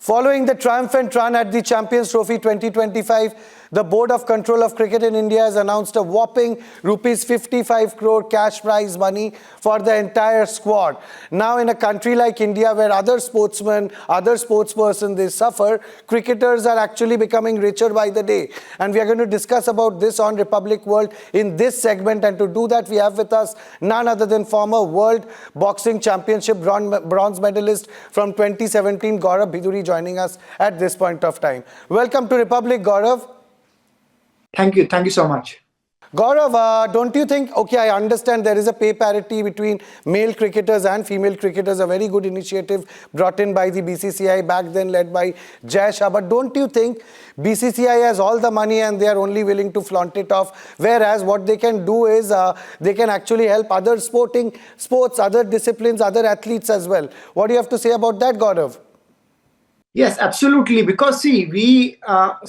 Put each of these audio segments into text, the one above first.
Following the triumphant run at the Champions Trophy 2025, the Board of Control of Cricket in India has announced a whopping rupees 55 crore cash prize money for the entire squad. Now, in a country like India, where other sportsmen, other sportspersons, they suffer, cricketers are actually becoming richer by the day. And we are going to discuss about this on Republic World in this segment. And to do that, we have with us none other than former World Boxing Championship bronze medalist from 2017, Gaurav Bhiduri, joining us at this point of time. Welcome to Republic, Gaurav. Thank you so much. Gaurav, don't you think, okay, I understand there is a pay parity between male cricketers and female cricketers, a very good initiative brought in by the BCCI, back then led by Jai Shah, but don't you think BCCI has all the money and they are only willing to flaunt it off, whereas what they can do is they can actually help other sports, other disciplines, other athletes as well. What do you have to say about that, Gaurav? Yes, absolutely. Because see, we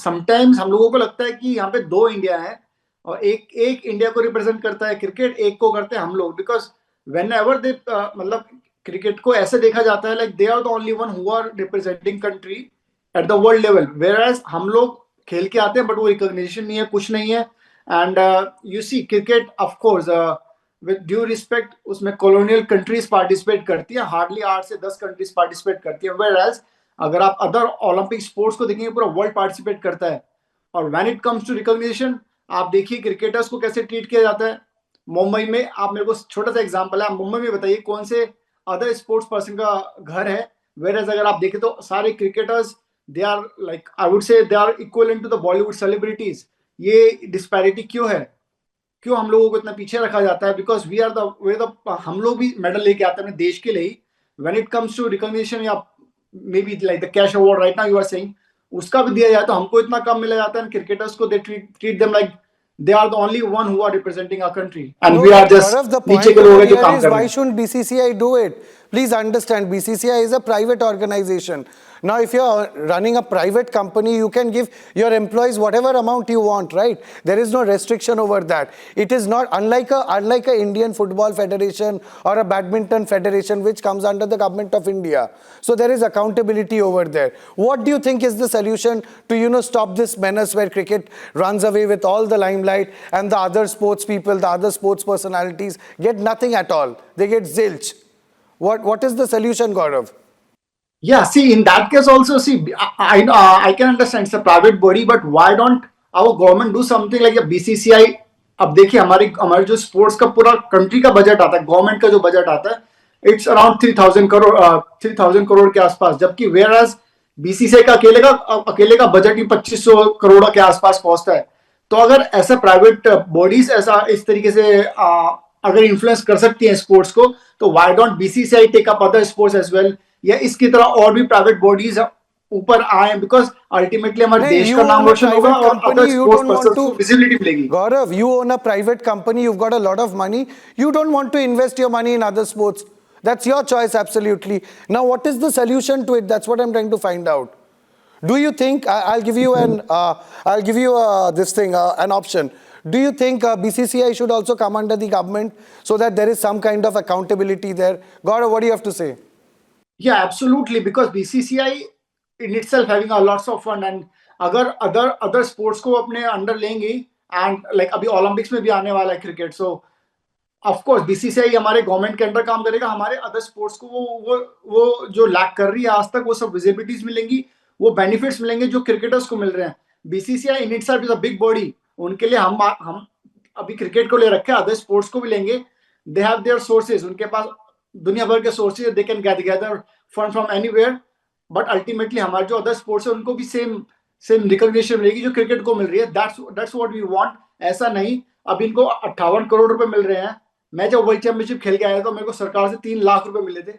sometimes हम लोगों को लगता है कि यहाँ पे दो India हैं और एक इंडिया को रिप्रेजेंट करता है क्रिकेट, एक को करते हैं हम लोग. बिकॉज वेन एवर दे मतलब क्रिकेट को ऐसे देखा जाता है like they are the only one who are representing country at the world level, whereas हम लोग खेल के आते हैं बट वो रिकॉग्निशन नहीं है, कुछ नहीं है. And you see cricket of course with due respect उसमें कॉलोनियल कंट्रीज पार्टिसिपेट करती है, हार्डली 8 से 10 कंट्रीज पार्टिसिपेट करती है, वेयर एज अगर आप अदर ओलंपिक स्पोर्ट्स को देखेंगे पूरा वर्ल्ड पार्टिसिपेट करता है. और when it comes to recognition, आप देखिए क्रिकेटर्स को कैसे ट्रीट किया जाता है. मुंबई में आप मेरे को छोटा सा एग्जांपल है, आप मुंबई में बताइए कौन से अदर स्पोर्ट्स पर्सन का घर है, वेयर एज अगर आप देखें तो सारे cricketers they are like I would say they are equivalent to the Bollywood celebrities. ये डिस्पैरिटी क्यों है, क्यों हम लोगों को इतना पीछे रखा जाता है? बिकॉज वी आर द हम लोग भी मेडल लेके आते हैं अपने देश के लिए. When it comes to recognition या maybe like the cash award right now you are saying, उसका भी दिया जाए तो हमको इतना कम मिला जाता है. क्रिकेटर्स को they treat them like they are the only one who are representing our country and we are just नीचे के लोग हैं जो काम कर रहे हैं. Why shouldn't BCCI do it? Please understand, BCCI is a private organization. Now, if you're running a private company, you can give your employees whatever amount you want, right? There is no restriction over that. It is not unlike a Indian Football Federation or a Badminton Federation, which comes under the government of India. So there is accountability over there. What do you think is the solution to, stop this menace where cricket runs away with all the limelight and the other sports people, the other sports personalities get nothing at all? They get zilch. What is the solution, Gaurav? Yeah, see, in that case also, see, I can understand it's a private body, but why don't our government do something like a BCCI? अब देखिए हमारे जो sports का पूरा country का budget आता है, government का जो बजट आता है, इट्स अराउंड 3,000 करोड़ के आसपास, जबकि वेयर एज बीसीसीआई का अकेले का बजट ही 2,500 करोड़ के आसपास पहुंचता है. तो अगर ऐसा प्राइवेट बॉडीज ऐसा इस तरीके से अगर इन्फ्लुएंस कर सकती है स्पोर्ट्स को, तो why don't BCCI take up other sports as well, या इसकी तरह और भी प्राइवेट बॉडीज ऊपर आए, बिकॉज अल्टीमेटली हमारे देश का नाम रोशन होगा और अदर स्पोर्ट्स पर्सन को विजिबिलिटी मिलेगी. Gaurav, you own a private company, you've got a lot of money, you don't want to invest your money in other sports. That's your choice, absolutely. Now, what is the solution to it? That's what I'm trying to find out. Do you think I'll give you an option? Do you think BCCI should also come under the government so that there is some kind of accountability there? Gaurav, what do you have to say? Yeah, absolutely, because BCCI in itself having a lots of fun, and अगर other sports को अपने under लेंगे, and like अभी Olympics में भी आने वाला है cricket, so of course BCCI हमारे गवर्नमेंट के अंडर काम करेगा, हमारे अदर स्पोर्ट्स को वो जो लैक कर रही है आज तक, वो सब विजिबिलिटीज मिलेंगी, वो बेनिफिट्स मिलेंगे जो क्रिकेटर्स को मिल रहे हैं. BCCI in itself is a big body, उनके लिए हम अभी क्रिकेट को ले रखे हैं, अदर स्पोर्ट्स को भी लेंगे. दे हैव देयर सोर्सेज, उनके पास दुनिया भर के sources, they can gather fund from anywhere, but ultimately हमारे जो अदर स्पोर्ट्स है उनको भी सेम रिकॉग्निशन मिलेगी जो क्रिकेट को मिल रही है. That's what we want. ऐसा नहीं अब इनको 58 करोड़ रुपए मिल रहे हैं. मैं जब वर्ल्ड चैंपियनशिप खेल के आया तो मेरे को सरकार से 3 लाख रुपए मिले थे,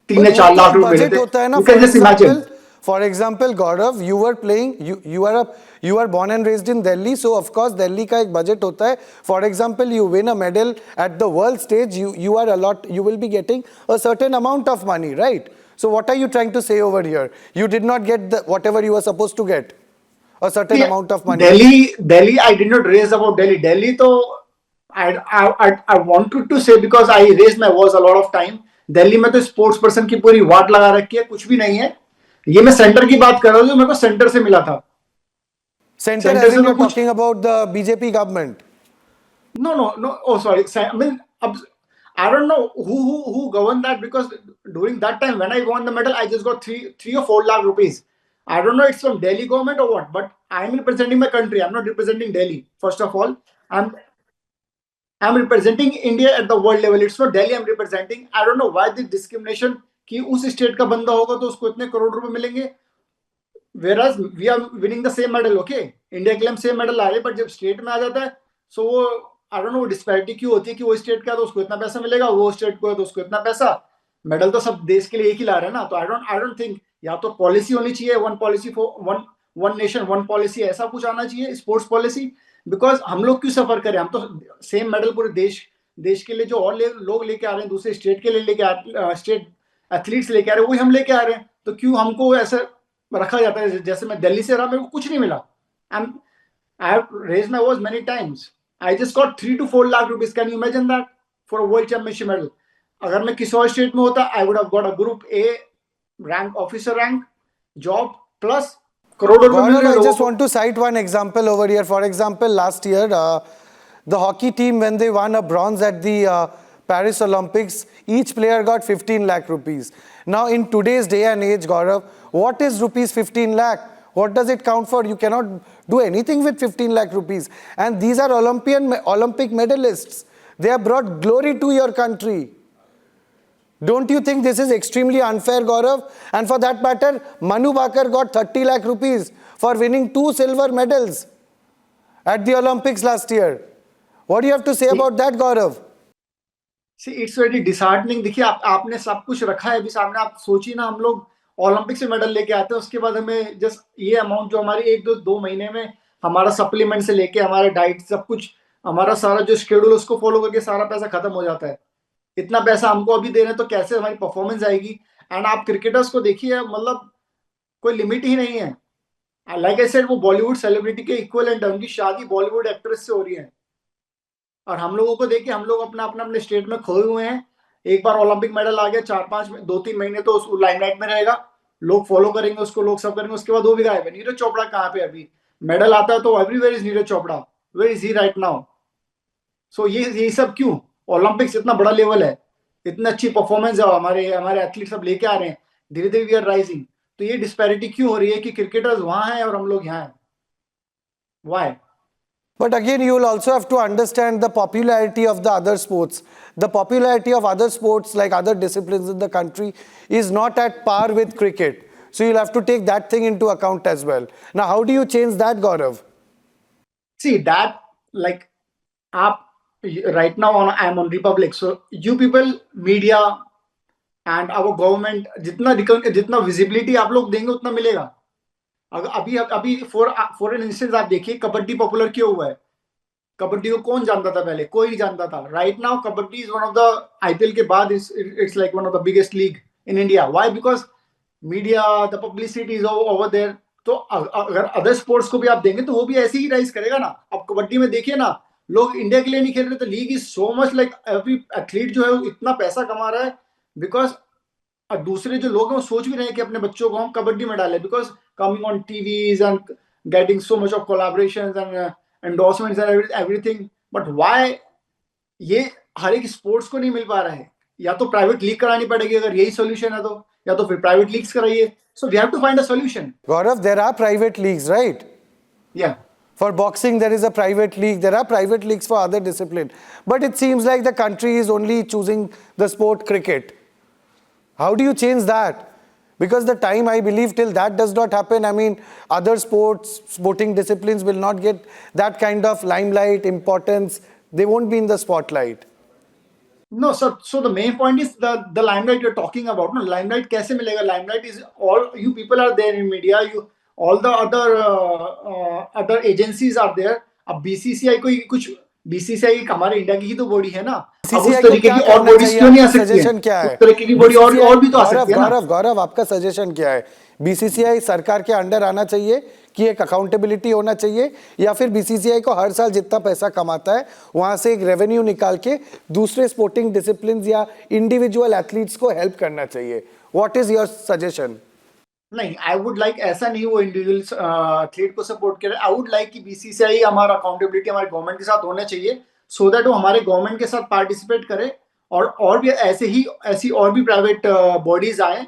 3 या 4 लाख रुपए मिले थे. You can just imagine. For example, Gaurav, you were playing, you are born and raised in Delhi, so of course Delhi का एक budget होता है. For example, you win a medal at the world stage, you will be getting a certain amount of money, right? So what are you trying to say over here? You did not get whatever you were supposed to get, a certain amount of money. Delhi, I did not raise about Delhi. Delhi, तो I wanted to say because I raised my voice a lot of time. Delhi में तो sports person की पूरी वाट लगा रखी है, कुछ भी नहीं है. ये मैं सेंटर की बात कर रहा हूँ, जो मेरे को सेंटर से मिला था। Center सेंटर as से in तो you're कुछ talking about the BJP government. no, oh sorry, I mean I don't know who governed that, because during that time when I won the medal I just got 3 or 4 lakh rupees. I don't know it's from Delhi government or what, but I'm representing my country. I'm not representing Delhi. First of all, I'm representing India at the world level. It's not Delhi I'm representing. I don't know why the discrimination कि उस state का बंदा होगा तो उसको इतने करोड़ रुपए मिलेंगे, whereas we are winning the same medal. Okay, India के लिए हम सेम मेडल ला रहे हैं, बट जब स्टेट में आ जाता है सो वो आई डोंट नो वो डिस्पैरिटी क्यों होती है कि वो स्टेट का है तो उसको इतना पैसा मिलेगा, वो स्टेट को है तो उसको इतना पैसा। मेडल तो सब देश के लिए एक ही ला रहे हैं ना, तो आई डोंट थिंक या तो पॉलिसी होनी चाहिए, one policy for one nation one policy, ऐसा कुछ आना चाहिए स्पोर्ट्स पॉलिसी। बिकॉज हम लोग क्यों सफर करें, हम तो सेम मेडल पूरे देश के लिए जो और लोग लेके आ रहे हैं, दूसरे स्टेट के लिए लेके स्टेट एथलीट्स लेके आ रहे हैं, वही हम लेके आ रहे हैं, तो क्यों हमको ऐसा रखा जाता है। जैसे मैं दिल्ली से रहा, मेरे को कुछ नहीं मिला। I have raised my voice many times, I just got 3 to 4 lakh rupees. Can you imagine that for a world championship medal? अगर मैं किसी और स्टेट में होता, I would have got a group A rank, officer rank, job plus करोड़ों रुपए मिल Gaurav, रहे हैं I लोगों just को। want to cite one example over here. For example, last year, the hockey team, when they won a bronze at the Paris Olympics, each player got 15 lakh rupees. Now, in today's day and age, Gaurav, what is rupees 15 lakh? What does it count for? You cannot do anything with 15 lakh rupees. And these are Olympic medalists. They have brought glory to your country. Don't you think this is extremely unfair, Gaurav? And for that matter, Manu Bhaker got 30 lakh rupees for winning 2 silver medals at the Olympics last year. What do you have to say about that, Gaurav? It's very disheartening. देखिए आपने सब कुछ रखा है अभी सामने, आप सोचिए ना, हम लोग ओलंपिक से मेडल लेके आते हैं, उसके बाद हमें जस्ट ये अमाउंट जो हमारी 1-2 महीने में हमारा सप्लीमेंट से लेके हमारे डाइट सब कुछ, हमारा सारा जो शेड्यूल उसको फॉलो करके सारा पैसा खत्म हो जाता है। इतना पैसा हमको अभी दे रहे हैं तो कैसे हमारी परफॉर्मेंस आएगी? एंड आप क्रिकेटर्स को देखिए, मतलब कोई लिमिट ही नहीं है। लाइक आई सेड, वो बॉलीवुड सेलिब्रिटी के इक्विवेलेंट है, उनकी शादी बॉलीवुड एक्ट्रेस से हो रही है। और हम लोगों को देखिए, हम लोग अपना अपना अपने स्टेट में खोए हुए हैं। एक बार ओलंपिक मेडल आ गया, 4-5 2-3 महीने तो उस लाइमलाइट में रहेगा, लोग फॉलो करेंगे उसको, लोग सब करेंगे, उसके बाद वो भी गायब है। नीरज चोपड़ा कहाँ पे? अभी मेडल आता है तो everywhere is Neeraj Chopra, where is he right now? So ये सब क्यों? ओलंपिक्स इतना बड़ा लेवल है, इतनी अच्छी परफॉर्मेंस है, हमारे हमारे एथलीट सब लेके आ रहे हैं, धीरे धीरे वी आर राइजिंग। तो ये डिस्पैरिटी क्यों हो रही है कि क्रिकेटर्स वहां हैं और हम लोग यहाँ हैं? Y? But again, you will also have to understand the popularity of the other sports. The popularity of other sports, like other disciplines in the country, is not at par with cricket. So you'll have to take that thing into account as well. Now, how do you change that, Gaurav? See that, like, right now I'm on Republic, so you people, media and our government, जितना visibility आप लोग देंगे उतना मिलेगा। अगर अभी for an instance आप देखिए, कबड्डी पॉपुलर क्यों हुआ है? कबड्डी को कौन जानता था पहले? कोई नहीं जानता था। Right now kabaddi is one of the, IPL के बाद it's like one of the biggest league in India. Why? Because media, the publicity is over there. तो अगर अदर स्पोर्ट्स को भी आप देंगे तो वो भी ऐसे ही राइज करेगा ना। अब कबड्डी में देखिए ना, लोग इंडिया के लिए नहीं खेल रहे, तो league is so much like every athlete जो है वो इतना पैसा कमा रहा है, बिकॉज दूसरे जो लोग हैं वो सोच भी रहे हैं कि अपने बच्चों को हम कबड्डी में डालें, because coming on TVs and getting so much of collaborations and endorsements and everything. But why ये हर एक स्पोर्ट्स को नहीं मिल पा रहा है? या तो प्राइवेट लीग करानी पड़ेगी अगर यही सॉल्यूशन है तो, या तो फिर प्राइवेट लीग्स कराइए। So we have to find a solution. Gaurav, there are private leagues, right? या For boxing, there is a private league. There are private leagues for other discipline. But it seems like the country is only choosing the sport cricket. How do you change that? Because the time, I believe, till that does not happen, I mean, other sporting disciplines will not get that kind of limelight, importance. They won't be in the spotlight. No, so the main point is the limelight you're talking about. No, limelight कैसे मिलेगा? Limelight is all you people are there in media. You all the other agencies are there. अब BCCI को कुछ, BCCI हमारे India की ही तो body है ना। अब उस बीसीसीआई को तरीके क्या की और करना बॉडीज चाहिए? क्यों नहीं आ आपका सकती सजेशन है? क्या है? उस तरीके की बॉडी और भी तो आ सकती है ना। गौरव, आपका सजेशन क्या है? बीसीसीआई सरकार के अंडर आना चाहिए कि एक अकाउंटेबिलिटी होना चाहिए, या फिर बीसीसीआई को हर साल जितना पैसा कमाता है वहां से एक रेवेन्यू निकाल के दूसरे स्पोर्टिंग डिसिप्लिन या इंडिविजुअल एथलीट्स को हेल्प करना चाहिए? What is your suggestion? नहीं, आई वुड लाइक, ऐसा नहीं वो इंडिविजुअल एथलीट को सपोर्ट करे, आई वुड लाइक कि बीसीसीआई हमारा अकाउंटेबिलिटी हमारे गवर्नमेंट के साथ होना चाहिए, सो दैट वो हमारे गवर्नमेंट के साथ पार्टिसिपेट करे, और भी ऐसी और भी प्राइवेट बॉडीज आए,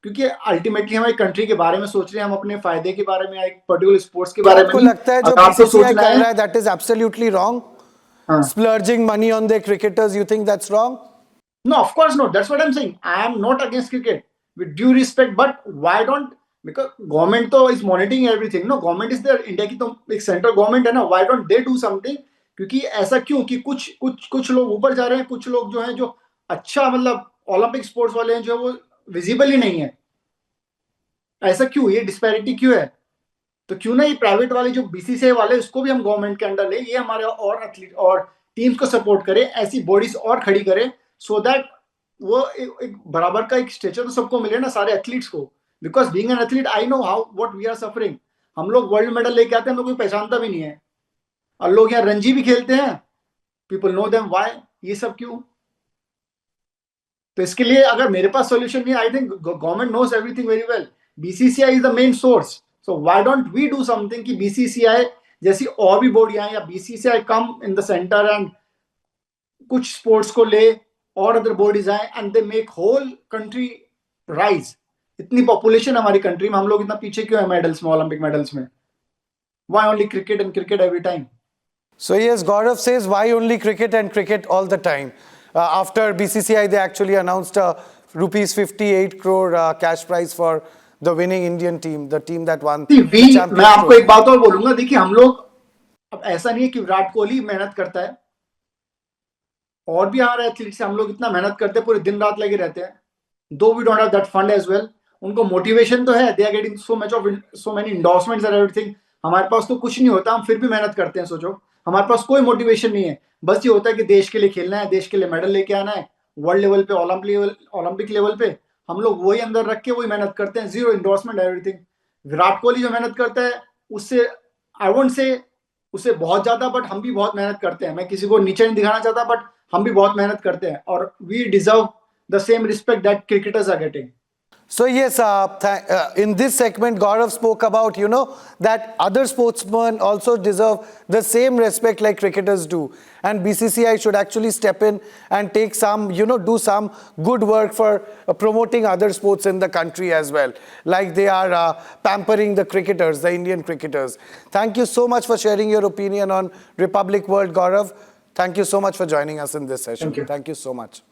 क्योंकि अल्टीमेटली हमारी कंट्री के बारे में सोच रहे हैं, हम अपने फायदे के बारे में, एक पर्टिकुलर स्पोर्ट्स के क्या बारे में आपको नहीं। लगता है जो अगर आपको बीसीसीआई सोचना कर रहा है, है दैट इज एब्सोल्युटली रॉन्ग? हाँ, Splurging money on their cricketers, you think that's wrong? no, of course not. That's what I'm saying. I am not against cricket, with due respect. But why don't? Because government तो is monitoring everything. No, government is there. India की तो एक central government है ना. Why don't they do something? क्योंकि ऐसा क्यों कि कुछ लोग ऊपर जा रहे हैं, कुछ लोग जो हैं जो अच्छा मतलब ओलंपिक स्पोर्ट्स वाले हैं जो वो विजिबल ही नहीं है. ऐसा क्यों? ये डिस्पैरिटी क्यों है? तो क्यों ना ये प्राइवेट वाले जो बीसीसीआई वाले उसको भी हम गवर्नमेंट के अंडर ले, ये हमारे और एथलीट और टीम्स को सपोर्ट करे, ऐसी बॉडीज और खड़ी करे, सो दैट वो एक बराबर का एक स्टेचर तो सबको मिले ना, सारे एथलीट्स को. Because being an athlete I know how what we are suffering. हम लोग वर्ल्ड मेडल लेके आते हैं, हम लोग कोई पहचानता भी नहीं है, और लोग यहाँ रणजी भी खेलते हैं, पीपल नो देम. व्हाई? ये सब क्यों? तो इसके लिए अगर मेरे पास सोल्यूशन नहीं, I think government knows everything very well. BCCI is the main source, so why don't we do something कि बीसीसीआई जैसी और भी बॉडियां या BCCI come in the centre and कुछ स्पोर्ट्स को ले, और अदर बॉडीज आए and they make whole country rise. इतनी पॉपुलेशन हमारी कंट्री में, हम लोग इतना पीछे क्यों है मेडल्स में, ओलंपिक मेडल्स में? Why only cricket and cricket every time? So yes, Gaurav says why only cricket and cricket all the time? After BCCI, they actually announced a rupees 58 crore cash prize for the winning Indian team, the team that won the मैं Champions आपको एक Trophy. बात और बोलूंगा. देखिए हम लोग, अब ऐसा नहीं है कि विराट कोहली मेहनत करता है, और भी हमारे एथलीट्स, हम लोग इतना मेहनत करते हैं, पूरे दिन रात लगे रहते हैं. Though we don't have that fund as well. उनको मोटिवेशन तो है, they are getting so many endorsements and everything. हमारे पास तो कुछ नहीं होता, हम फिर भी मेहनत करते हैं. सोचो, हमारे पास कोई मोटिवेशन नहीं है, बस ये होता है कि देश के लिए खेलना है, देश के लिए मेडल लेके आना है, वर्ल्ड लेवल पे, ओलंपिक लेवल पे. हम लोग वही अंदर रख के वही मेहनत करते हैं, zero endorsement everything. Virat Kohli जो मेहनत करता है, उससे आई वोंट से उससे बहुत ज्यादा, बट हम भी बहुत मेहनत करते हैं. मैं किसी को नीचे नहीं दिखाना चाहता, बट हम भी बहुत मेहनत करते हैं, और we deserve the same respect that cricketers are getting. So yes, in this segment, Gaurav spoke about, that other sportsmen also deserve the same respect like cricketers do. And BCCI should actually step in and take some, do some good work for promoting other sports in the country as well. Like they are pampering the cricketers, the Indian cricketers. Thank you so much for sharing your opinion on Republic World, Gaurav. Thank you so much for joining us in this session. Thank you. Thank you so much.